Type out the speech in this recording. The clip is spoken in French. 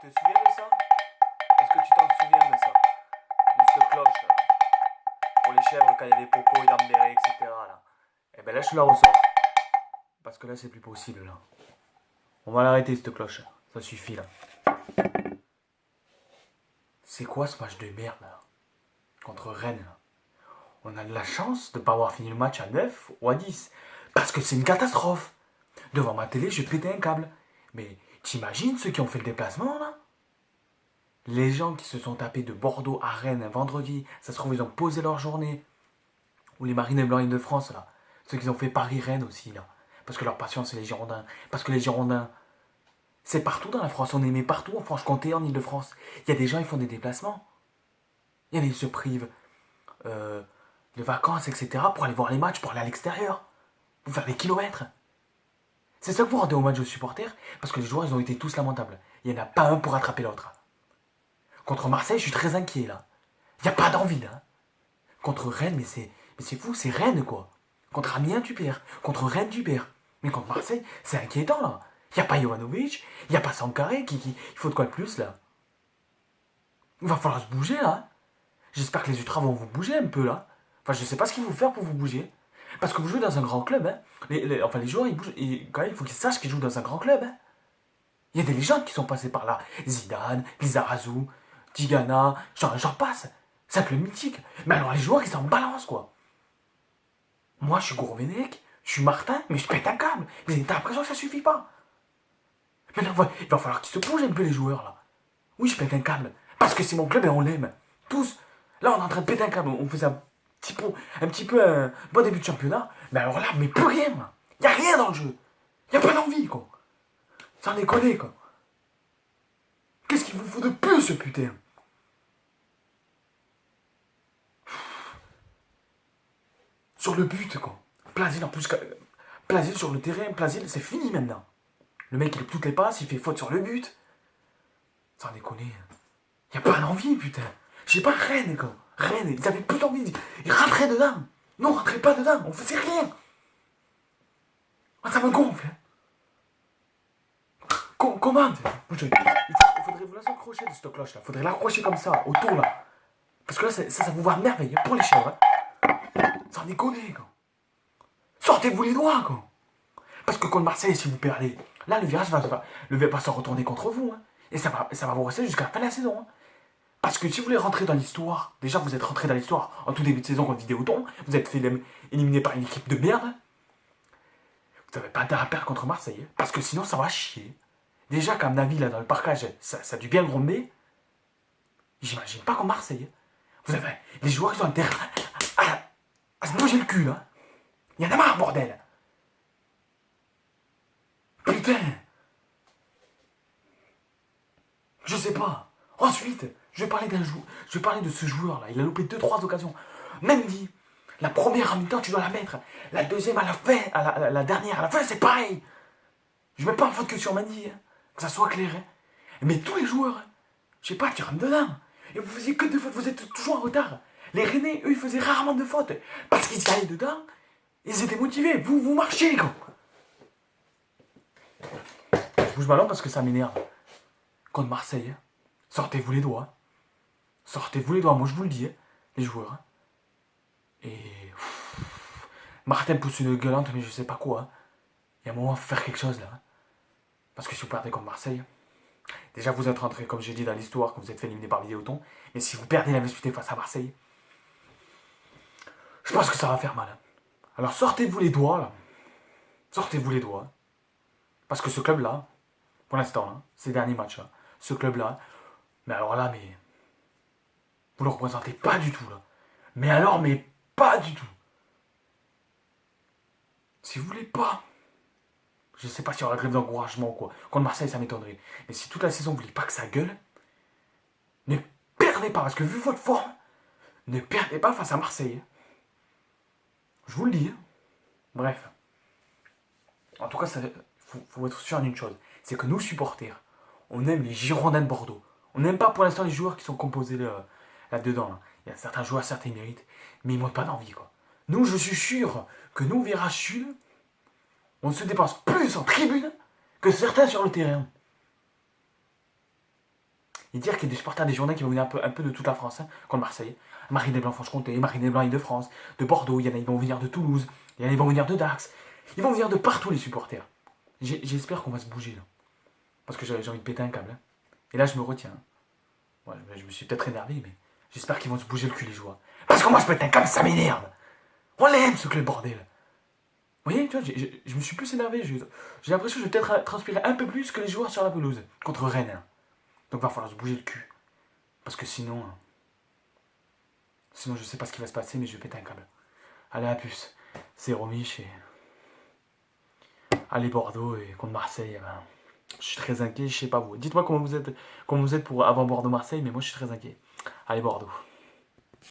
te souviens de ça? Est-ce que tu t'en souviens de ça? De cette cloche là, pour les chèvres quand il y a des pocos, yambérés, etc. Là. Et ben là, je la ressors. Parce que là, c'est plus possible. Là. On va l'arrêter, cette cloche. Ça suffit là. C'est quoi ce match de merde là? Contre Rennes là. On a de la chance de ne pas avoir fini le match à 9 ou à 10. Parce que c'est une catastrophe. Devant ma télé, je pétais un câble. Mais t'imagines ceux qui ont fait le déplacement là? Les gens qui se sont tapés de Bordeaux à Rennes un vendredi, ça se trouve ils ont posé leur journée. Ou les Marines Blancs de France là. Ceux qui ont fait Paris-Rennes aussi là. Parce que leur passion c'est les Girondins. Parce que les Girondins, c'est partout dans la France. On aimait partout en Franche-Comté, en Ile-de-France. Il y a des gens qui font des déplacements. Il y en a qui se privent de vacances, etc. pour aller voir les matchs, pour aller à l'extérieur. Pour faire des kilomètres. C'est ça que vous rendez hommage aux supporters. Parce que les joueurs ils ont été tous lamentables. Il n'y en a pas un pour rattraper l'autre. Contre Marseille, je suis très inquiet là. Il n'y a pas d'envie là. Contre Rennes, mais c'est fou, c'est Rennes quoi. Contre Amiens, tu perds. Contre Rennes, tu perds. Mais contre Marseille, c'est inquiétant là. Il n'y a pas Jovanovic, il n'y a pas Sankaré, il faut de quoi de plus là. Il va falloir se bouger là. J'espère que les ultras vont vous bouger un peu là. Enfin, je sais pas ce qu'il faut faire pour vous bouger. Parce que vous jouez dans un grand club, hein. Les joueurs, ils bougent. Et quand même, il faut qu'ils sachent qu'ils jouent dans un grand club, hein. Il y a des légendes qui sont passées par là. Zidane, Lizarazu, Tigana, j'en passe. C'est un club mythique. Mais alors, les joueurs, ils s'en balancent, quoi. Moi, je suis Gourvenec, je suis Martin, mais je pète un câble. Mais t'as l'impression que ça suffit pas. Mais là, il va falloir qu'ils se bougent un peu, les joueurs, là. Oui, je pète un câble. Parce que c'est mon club et on l'aime. Tous. Là, on est en train de péter un câble. On faisait un petit peu un bon début de championnat. Mais alors là, mais plus rien. Il n'y a rien dans le jeu. Il n'y a pas d'envie, quoi. Sans déconner, quoi. Qu'est-ce qu'il vous faut de plus, ce putain? Sur le but, quoi. Plasil, en plus, Plasil sur le terrain, Plasil, c'est fini maintenant. Le mec, il a toutes les passes, il fait faute sur le but. Sans déconner. Il n'y a pas d'envie, putain. Je sais pas, Rennes, quoi. Rennes, ils avaient plus d'envie. Ils rentraient dedans. Non, on rentrait pas dedans. On faisait rien. Ah, ça me gonfle. Comment il faudrait vous la accrocher de cette cloche là. Faudrait l'accrocher comme ça, autour là. Parce que là, ça vous va merveille pour les chèvres. Hein. Sans déconner, quoi. Sortez-vous les doigts, quoi. Parce que contre Marseille, si vous perdez, là, le virage va se retourner contre vous. Hein. Et ça va vous rester jusqu'à la fin de la saison. Hein. Parce que si vous voulez rentrer dans l'histoire, déjà vous êtes rentré dans l'histoire en tout début de saison contre Vidéoton, vous êtes fait éliminer par une équipe de merde. Vous n'avez pas intérêt à perdre contre Marseille. Hein. Parce que sinon, ça va chier. Déjà, comme Navi, là, dans le parcage, ça a dû bien grommer. J'imagine pas comme Marseille. Vous avez les joueurs, ils ont intérêt à se bouger le cul, là. Il y en a marre, bordel. Putain. Je sais pas. Ensuite, je vais parler de ce joueur-là. Il a loupé 2-3 occasions. Mendy, la première en mi-temps, tu dois la mettre. La deuxième à la fin, la dernière à la fin, c'est pareil. Je mets pas en faute que sur Mendy, hein. Que ça soit clair. Hein. Mais tous les joueurs, hein. Je sais pas, tu rentres dedans. Et vous faisiez que 2 fautes, vous êtes toujours en retard. Les Rennais, eux, ils faisaient rarement de fautes. Parce qu'ils y allaient dedans, ils étaient motivés. Vous marchez, les gars. Je bouge ma langue parce que ça m'énerve. Contre Marseille, hein. Sortez-vous les doigts. Sortez-vous les doigts, moi je vous le dis, hein, les joueurs. Hein. Et. Martin pousse une gueulante, mais je sais pas quoi. Hein. Il y a un moment, il faut faire quelque chose là. Hein. Parce que si vous perdez contre Marseille, déjà vous êtes rentré, comme j'ai dit dans l'histoire, quand vous êtes fait éliminer par Vidéoton. Mais si vous perdez la visibilité face à Marseille, je pense que ça va faire mal. Hein. Alors sortez-vous les doigts là. Sortez-vous les doigts. Parce que ce club-là, pour l'instant, là, ces derniers matchs là, ce club-là, mais alors là, mais. Vous le représentez pas du tout là. Mais alors, mais pas du tout. Si vous voulez pas. Je sais pas si y aura grève d'encouragement ou quoi. Contre Marseille, ça m'étonnerait. Mais si toute la saison, vous voulez pas que ça gueule, ne perdez pas. Parce que vu votre forme, ne perdez pas face à Marseille. Je vous le dis. Hein. Bref. En tout cas, il faut être sûr d'une chose. C'est que nous, supporters, on aime les Girondins de Bordeaux. On n'aime pas pour l'instant les joueurs qui sont composés là-dedans. Là. Il y a certains joueurs, certains mérites. Mais ils n'ont pas d'envie, quoi. Nous, je suis sûr que nous, Virage Sud, on se dépense plus en tribune que certains sur le terrain. Et dire qu'il y a des supporters des Girondins qui vont venir un peu de toute la France, hein, contre Marseille. Marine des Blancs-Franche-Comté, Marine des Blancs Île-de-France, de Bordeaux, il y en a, ils vont venir de Toulouse, il y en a, ils vont venir de Dax. Ils vont venir de partout, les supporters. J'espère qu'on va se bouger, là. Parce que j'ai envie de péter un câble. Hein. Et là, je me retiens. Ouais, je me suis peut-être énervé, mais j'espère qu'ils vont se bouger le cul, les joueurs. Parce que moi, je pète un câble, ça m'énerve. On l'aime, ce club, bordel. Vous voyez, tu vois, je me suis plus énervé. J'ai l'impression que je vais peut-être transpirer un peu plus que les joueurs sur la pelouse contre Rennes. Hein. Donc, il va falloir se bouger le cul. Parce que sinon. Sinon, je sais pas ce qui va se passer, mais je vais péter un câble. Allez, à plus. C'est Romich et. Allez, Bordeaux et contre Marseille. Ben, je suis très inquiet, je sais pas vous. Dites-moi comment vous êtes pour avant Bordeaux-Marseille, mais moi je suis très inquiet. Allez, Bordeaux.